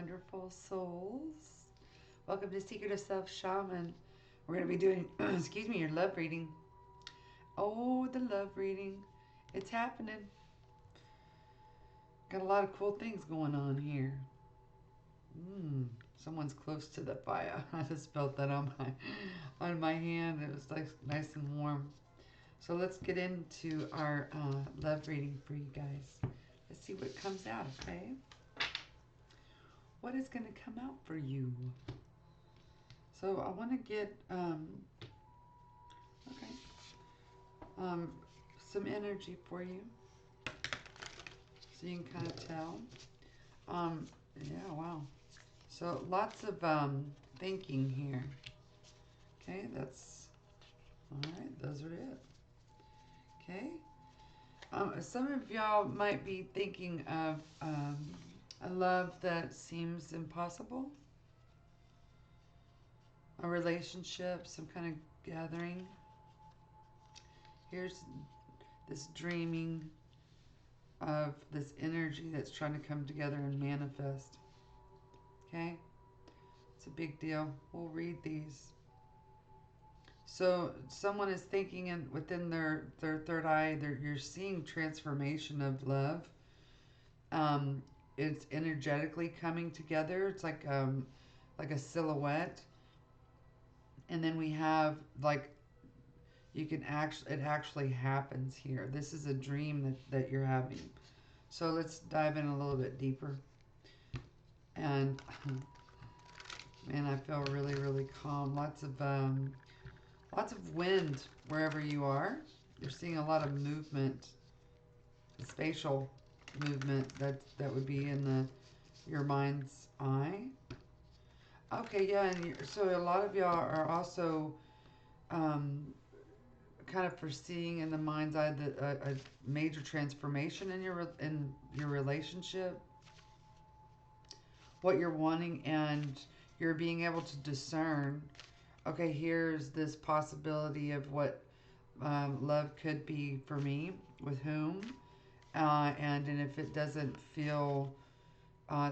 wonderful souls. Welcome to Secret of Self Shaman. We're going to be doing, excuse me, your love reading. Oh, the love reading. It's happening. Got a lot of cool things going on here. Someone's close to the fire. I just felt that on my hand. It was like nice and warm. So let's get into our love reading for you guys. Let's see what comes out, okay? What is going to come out for you? So I want to get some energy for you, so you can kind of tell. Yeah, wow. So lots of thinking here. Okay, that's all right. Those are it. Okay. Some of y'all might be thinking of a love that seems impossible, a relationship, some kind of gathering. Here's this dreaming of this energy that's trying to come together and manifest. Okay? It's a big deal. We'll read these. So someone is thinking within their third eye, you're seeing transformation of love. It's energetically coming together. It's like a silhouette. And then we have like it actually happens here. This is a dream that you're having. So let's dive in a little bit deeper. And man, I feel really, really calm. Lots of wind wherever you are. You're seeing a lot of movement, spatial movement that would be in your mind's eye. Okay, yeah, and so a lot of y'all are also kind of foreseeing in the mind's eye a major transformation in your relationship, what you're wanting, and you're being able to discern. Okay, here's this possibility of what love could be for me, with whom, and if it doesn't feel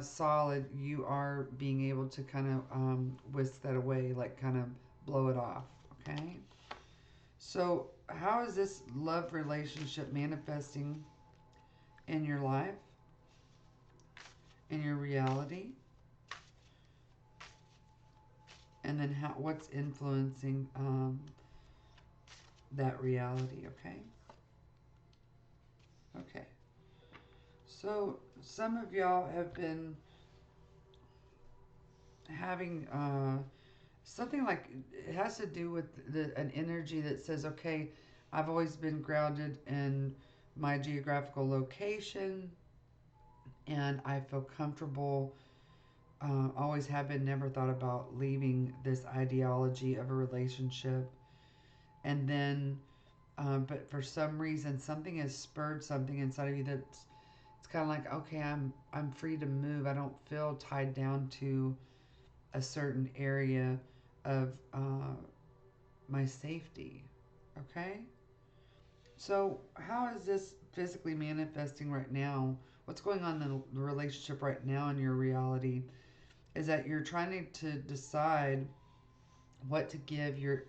solid, you are being able to kind of whisk that away, like kind of blow it off. Okay. So, how is this love relationship manifesting in your life, in your reality? And then what's influencing that reality, okay? Okay. So, some of y'all have been having something like, it has to do with an energy that says, okay, I've always been grounded in my geographical location, and I feel comfortable, always have been, never thought about leaving this ideology of a relationship. And then, but for some reason, something has spurred something inside of you that's, it's kind of like, okay, I'm free to move. I don't feel tied down to a certain area of my safety. Okay? So, how is this physically manifesting right now? What's going on in the relationship right now in your reality is that you're trying to decide what to give your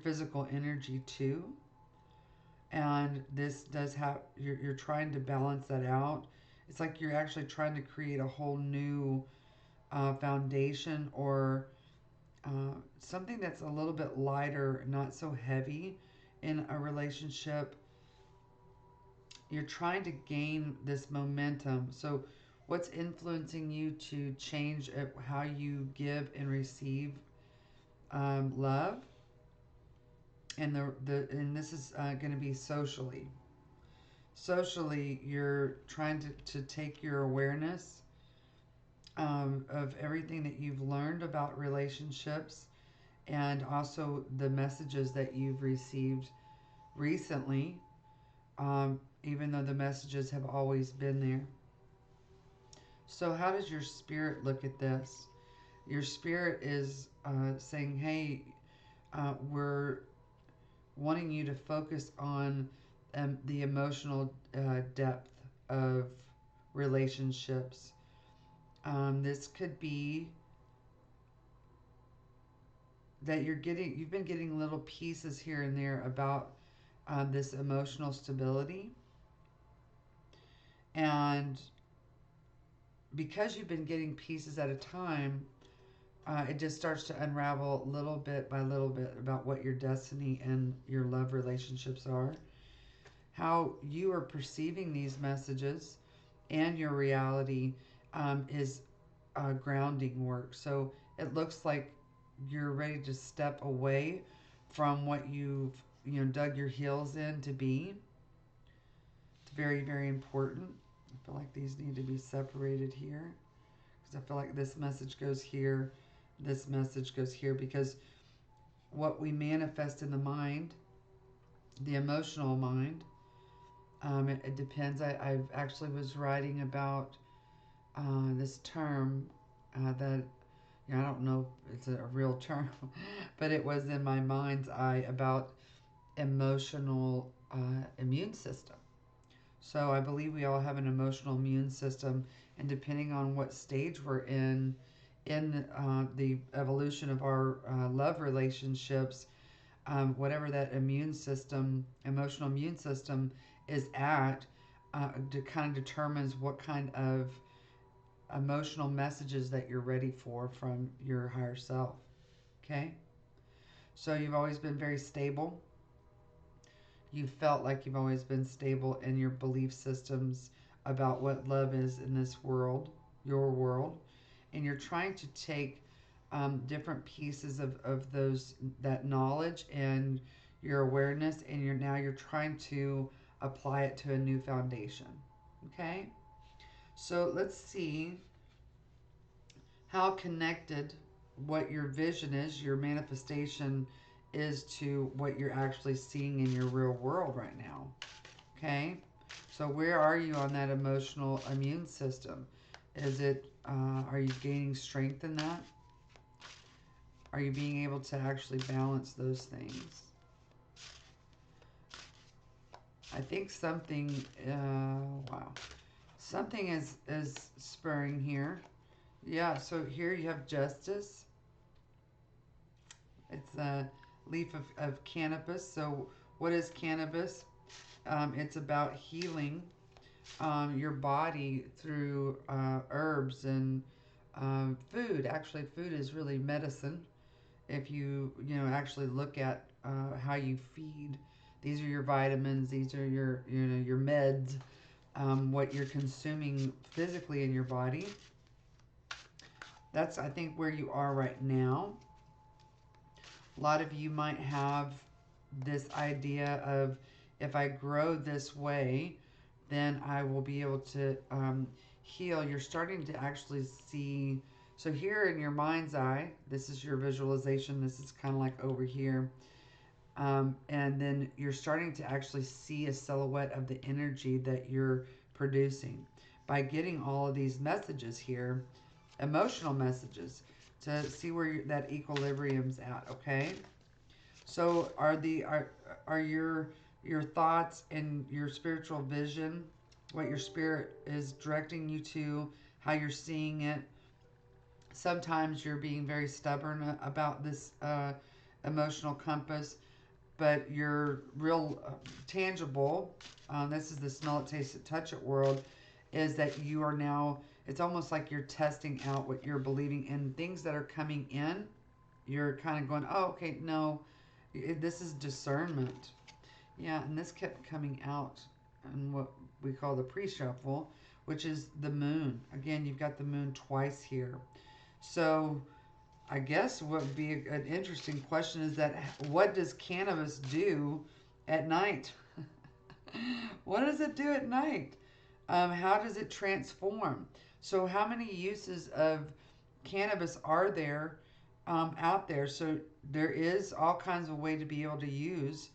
physical energy to, and this does have, you're trying to balance that out. It's like you're actually trying to create a whole new foundation, or something that's a little bit lighter, not so heavy in a relationship. You're trying to gain this momentum. So what's influencing you to change how you give and receive love? And and this is going to be socially. Socially, you're trying to take your awareness of everything that you've learned about relationships, and also the messages that you've received recently, even though the messages have always been there. So, how does your spirit look at this? Your spirit is saying, hey, we're wanting you to focus on the emotional depth of relationships. This could be that you've been getting little pieces here and there about this emotional stability. And because you've been getting pieces at a time, it just starts to unravel little bit by little bit about what your destiny and your love relationships are, how you are perceiving these messages, and your reality is grounding work. So it looks like you're ready to step away from what you've dug your heels in to be. It's very, very important. I feel like these need to be separated here because I feel like this message goes here, this message goes here, because what we manifest in the mind, the emotional mind, it depends. I've actually was writing about this term that I don't know if it's a real term, but it was in my mind's eye about emotional immune system. So I believe we all have an emotional immune system, and depending on what stage we're in the evolution of our love relationships, whatever that immune system, emotional immune system, is at, kind of determines what kind of emotional messages that you're ready for from your higher self. Okay? So you've always been very stable. You felt like you've always been stable in your belief systems about what love is in this world, your world. And you're trying to take different pieces of that knowledge and your awareness, and you're trying to apply it to a new foundation. Okay? So let's see how connected what your vision is, your manifestation is, to what you're actually seeing in your real world right now. Okay? So where are you on that emotional immune system? Are you gaining strength in that? Are you being able to actually balance those things? I think something, wow, something is spurring here. Yeah, so here you have justice. It's a leaf of cannabis. So what is cannabis? It's about healing your body through herbs and food. Actually, food is really medicine. If you actually look at how you feed, these are your vitamins. These are your meds. What you're consuming physically in your body. That's, I think, where you are right now. A lot of you might have this idea of, if I grow this way, then I will be able to heal. You're starting to actually see. So here in your mind's eye, this is your visualization. This is kind of like over here. And then you're starting to actually see a silhouette of the energy that you're producing by getting all of these messages here, emotional messages, to see where that equilibrium's at. Okay. So are your thoughts and your spiritual vision, what your spirit is directing you to, how you're seeing it? Sometimes you're being very stubborn about this emotional compass, but your real tangible, this is the smell it, taste it, touch it world, is that you are now, it's almost like you're testing out what you're believing, and things that are coming in, you're kind of going, oh, okay, no, this is discernment. Yeah, and this kept coming out in what we call the pre-shuffle, which is the moon. Again, you've got the moon twice here. So I guess what would be an interesting question is that, what does cannabis do at night? What does it do at night? How does it transform? So how many uses of cannabis are there out there? So there is all kinds of way to be able to use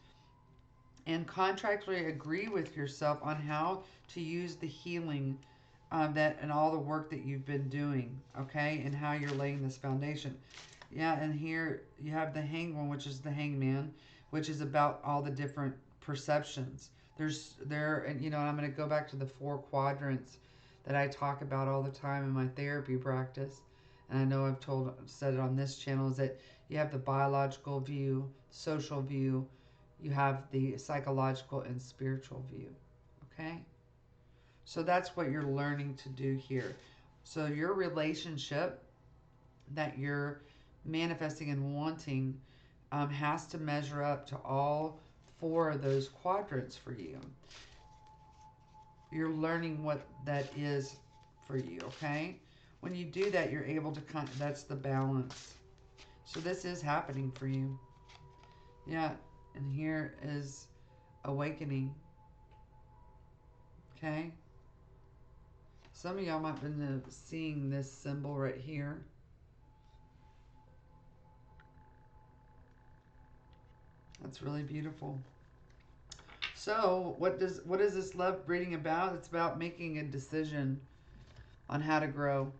and contractually agree with yourself on how to use the healing that and all the work that you've been doing, okay, and how you're laying this foundation. Yeah, and here you have the hanged one, which is the hangman, which is about all the different perceptions. And I'm going to go back to the four quadrants. that I talk about all the time in my therapy practice, and I know said it on this channel, is that you have the biological view, social view, you have the psychological and spiritual view. Okay? So that's what you're learning to do here. So your relationship that you're manifesting and wanting has to measure up to all four of those quadrants for you. You're learning what that is for you, okay? When you do that, you're able to that's the balance. So this is happening for you. Yeah, and here is awakening. Okay? Some of y'all might have been seeing this symbol right here. That's really beautiful. So, what is this love reading about? It's about making a decision on how to grow.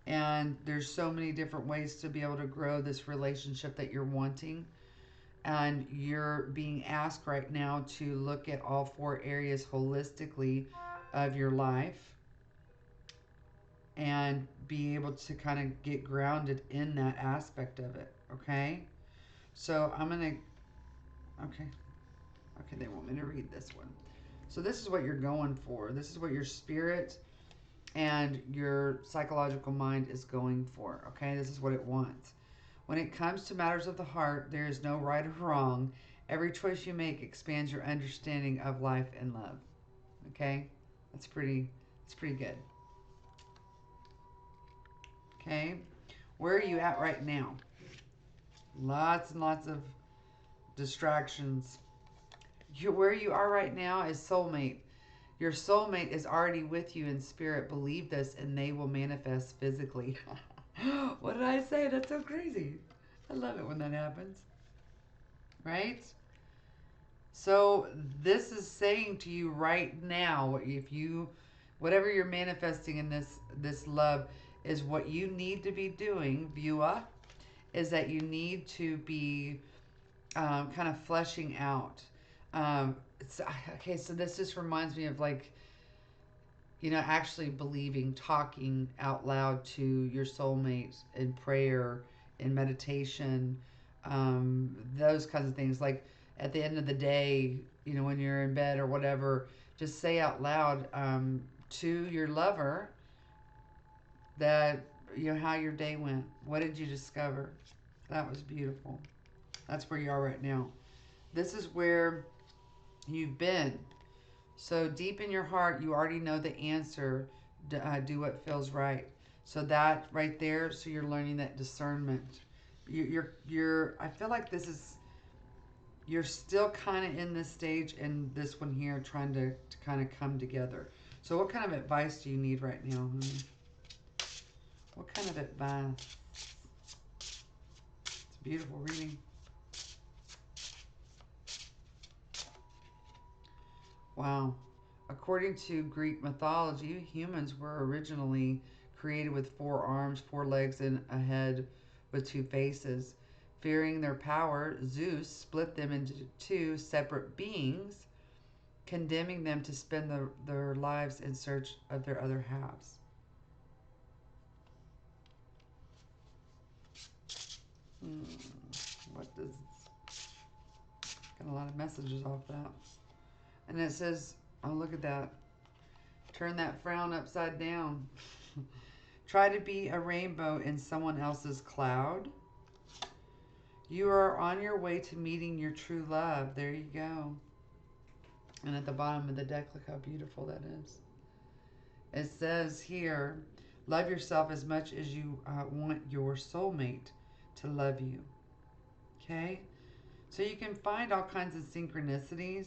And there's so many different ways to be able to grow this relationship that you're wanting. And you're being asked right now to look at all four areas holistically of your life and be able to kind of get grounded in that aspect of it. Okay? So I'm going to, okay, they want me to read this one. So this is what you're going for. This is what your spirit and your psychological mind is going for. Okay? This is what it wants. When it comes to matters of the heart, there is no right or wrong. Every choice you make expands your understanding of life and love. Okay? That's pretty good. Okay? Where are you at right now? Lots and lots of distractions. Where you are right now is soulmate. Your soulmate is already with you in spirit. Believe this and they will manifest physically. What did I say? That's so crazy. I love it when that happens. Right? So this is saying to you right now, whatever you're manifesting in this love is what you need to be doing, viewer, is that you need to be kind of fleshing out. Okay, so this just reminds me of actually believing, talking out loud to your soulmate in prayer, in meditation, those kinds of things. Like at the end of the day, when you're in bed or whatever, just say out loud to your lover that, how your day went. What did you discover? That was beautiful. That's where you are right now. This is where you've been. So deep in your heart, you already know the answer. Do what feels right. So that right there, so you're learning that discernment. I feel like you're still kind of in this stage and this one here trying to kind of come together. So what kind of advice do you need right now, honey? What kind of advice? It's a beautiful reading. Wow. According to Greek mythology, humans were originally created with 4 arms, 4 legs, and a head with 2 faces. Fearing their power, Zeus split them into 2 separate beings, condemning them to spend their lives in search of their other halves. What does... Got a lot of messages off that. And it says, oh, look at that. Turn that frown upside down. Try to be a rainbow in someone else's cloud. You are on your way to meeting your true love. There you go. And at the bottom of the deck, look how beautiful that is. It says here, love yourself as much as you want your soulmate to love you. Okay? So you can find all kinds of synchronicities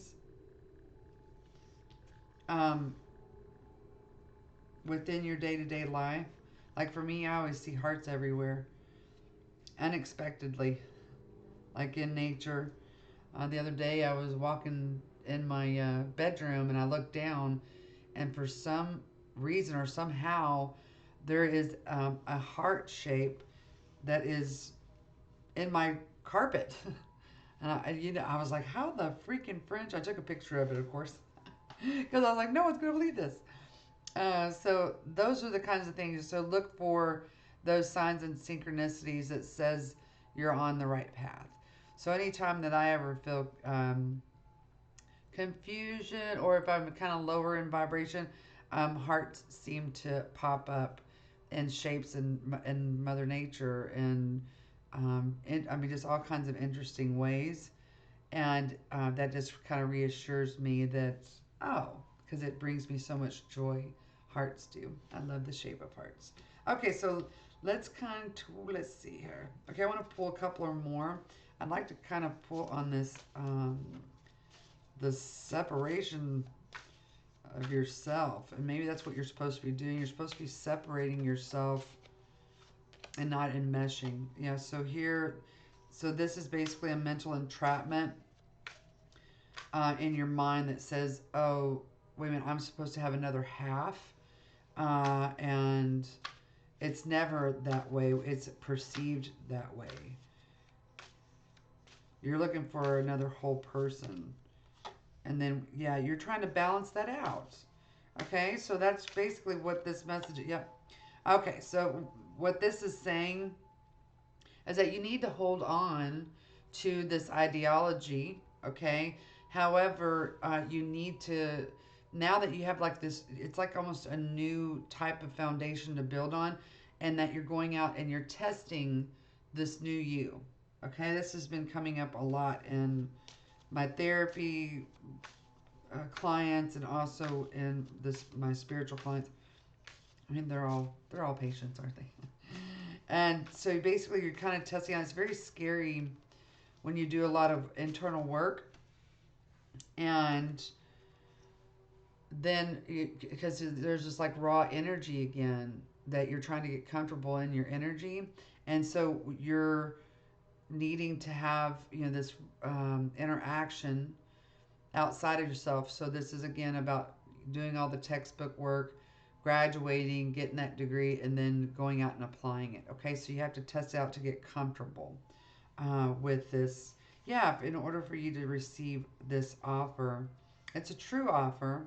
within your day-to-day life. Like for me, I always see hearts everywhere. Unexpectedly. Like in nature. The other day I was walking in my bedroom and I looked down, and for some reason or somehow there is a heart shape that is in my carpet. And I was like, how the freaking French? I took a picture of it, of course, because I was like, no one's gonna believe this. So those are the kinds of things. So look for those signs and synchronicities that says you're on the right path. So anytime that I ever feel confusion, or if I'm kind of lower in vibration, hearts seem to pop up in shapes in Mother Nature, I mean, just all kinds of interesting ways. And that just kind of reassures me that, oh, because it brings me so much joy. Hearts do. I love the shape of hearts. Okay, so let's see here. Okay, I want to pull a couple or more. I'd like to kind of pull on this, the separation of yourself. And maybe that's what you're supposed to be doing. You're supposed to be separating yourself and not enmeshing. Yeah, so this is basically a mental entrapment in your mind that says, oh, wait a minute, I'm supposed to have another half. And it's never that way, it's perceived that way. You're looking for another whole person. And then, yeah, you're trying to balance that out. Okay, so that's basically what this message, yep. Okay, so what this is saying is that you need to hold on to this ideology, okay? However, you need to, now that you have like this, it's like almost a new type of foundation to build on, and that you're going out and you're testing this new you, okay? This has been coming up a lot in my therapy clients, and also in this my spiritual clients. I mean, they're all patients, aren't they? And so basically, you're kind of testing out. It's very scary when you do a lot of internal work, and then because there's just like raw energy again that you're trying to get comfortable in your energy, and so you're needing to have this interaction outside of yourself. So this is again about doing all the textbook work, graduating, getting that degree, and then going out and applying it. Okay, so you have to test out to get comfortable with this. Yeah, in order for you to receive this offer, it's a true offer,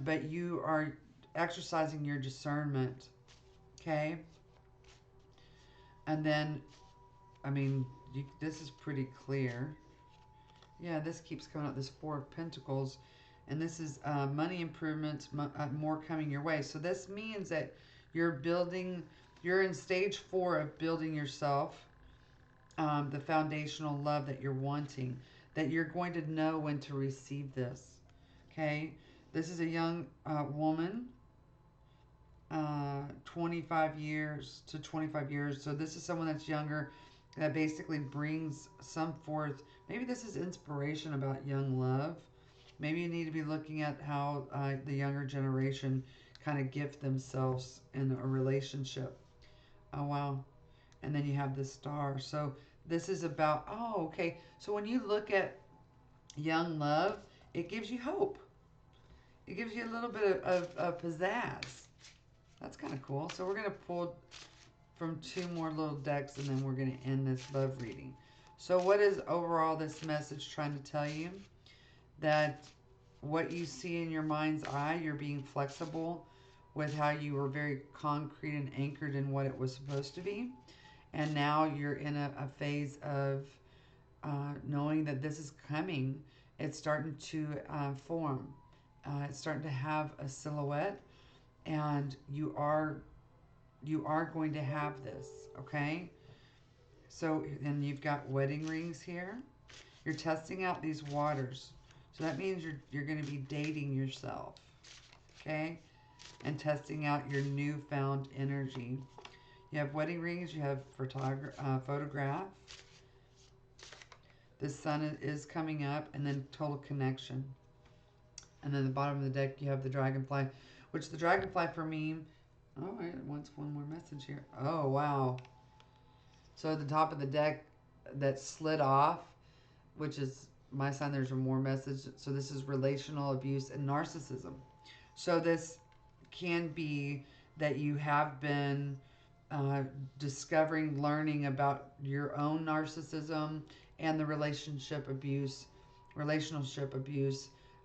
but you are exercising your discernment. Okay, and then I mean, this is pretty clear. Yeah, this keeps coming up. This Four of Pentacles, and this is money improvements, more coming your way. So this means that you're building. You're in stage 4 of building yourself, the foundational love that you're wanting. That you're going to know when to receive this. Okay, this is a young woman, 25 years to 25 years. So this is someone that's younger that basically brings some forth. Maybe this is inspiration about young love. Maybe you need to be looking at how the younger generation kind of gift themselves in a relationship. Oh, wow. And then you have the star. So this is about, oh, okay. So when you look at young love, it gives you hope. It gives you a little bit of pizzazz. That's kind of cool. So we're going to pull from 2 more little decks, and then we're going to end this love reading. So what is overall this message trying to tell you? That what you see in your mind's eye, you're being flexible with how you were very concrete and anchored in what it was supposed to be. And now you're in a phase of knowing that this is coming. It's starting to form. It's starting to have a silhouette, and you are going to have this, okay? So, and you've got wedding rings here. You're testing out these waters. So that means you're going to be dating yourself, okay? And testing out your newfound energy. You have wedding rings, you have photograph. The sun is coming up, and then total connection. And then the bottom of the deck, you have the dragonfly, which the dragonfly for me, oh, it wants one more message here. Oh, wow. So at the top of the deck that slid off, which is my sign, there's a more message. So this is relational abuse and narcissism. So this can be that you have been discovering, learning about your own narcissism and the relationship abuse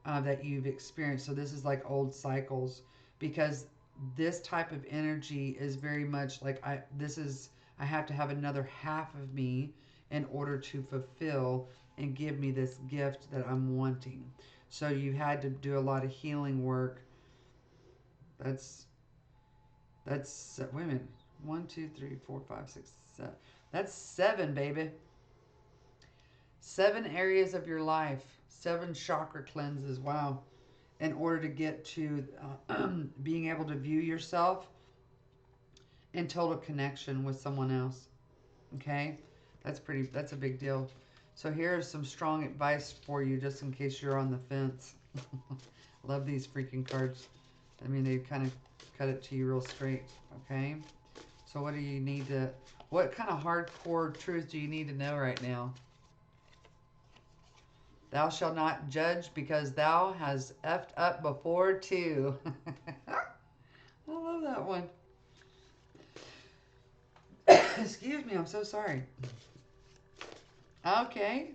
that you've experienced. So this is like old cycles. because this type of energy is very much like I have to have another half of me in order to fulfill and give me this gift that I'm wanting. So you had to do a lot of healing work. That's wait a minute. 1, 2, 3, 4, 5, 6, 7. That's 7, baby. 7 areas of your life. 7 chakra cleanses. Wow. In order to get to being able to view yourself in total connection with someone else. Okay? That's a big deal. So here's some strong advice for you just in case you're on the fence. Love these freaking cards. I mean, they kind of cut it to you real straight. Okay? So what kind of hardcore truth do you need to know right now? Thou shalt not judge because thou has effed up before too. I love that one. Excuse me, I'm so sorry. Okay.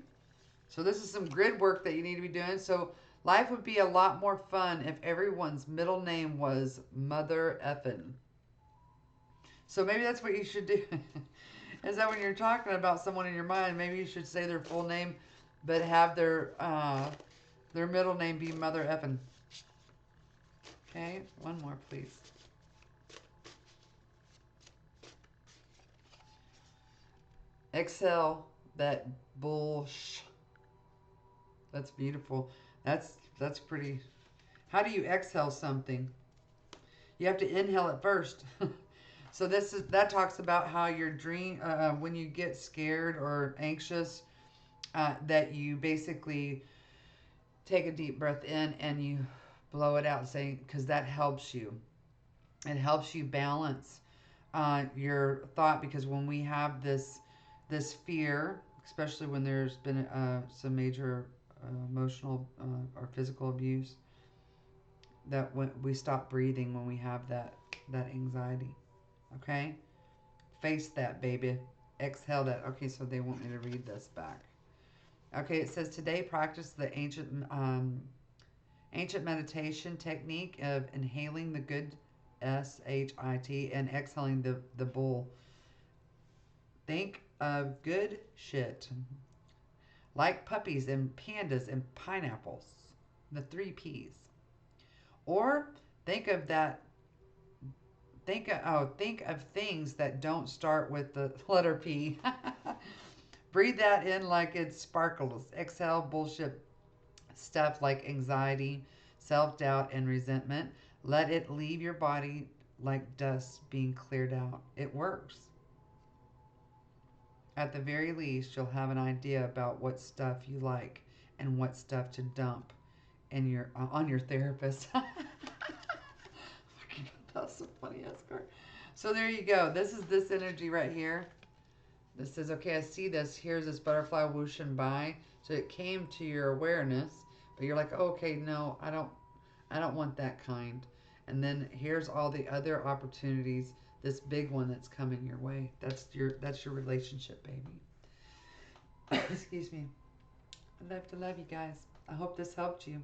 So this is some grid work that you need to be doing. So life would be a lot more fun if everyone's middle name was Mother Effin. So maybe that's what you should do. Is that when you're talking about someone in your mind, maybe you should say their full name, but have their middle name be Mother Effin. Okay, one more, please. Exhale that bullsh. That's beautiful. That's pretty. How do you exhale something? You have to inhale it first. So that talks about how your dream when you get scared or anxious, that you basically take a deep breath in and you blow it out, saying because that helps you. It helps you balance your thought because when we have this fear, especially when there's been some major emotional or physical abuse, that when we stop breathing when we have that anxiety. Okay, face that, baby. Exhale that. Okay, so they want me to read this back. Okay, it says today practice the ancient meditation technique of inhaling the good shit and exhaling the bull. Think of good shit like puppies and pandas and pineapples, the 3 P's. Or think of that think of things that don't start with the letter P. Breathe that in like it sparkles. Exhale bullshit stuff like anxiety, self-doubt and resentment. Let it leave your body like dust being cleared out. It works. At the very least, you'll have an idea about what stuff you like and what stuff to dump in your on your therapist. That's a funny ass card. So there you go. This is this energy right here. This says, okay, I see this. Here's this butterfly whooshing by. So it came to your awareness, but you're like, oh, okay, no, I don't want that kind. And then here's all the other opportunities. This big one that's coming your way. That's your relationship, baby. Excuse me. I love to love you guys. I hope this helped you.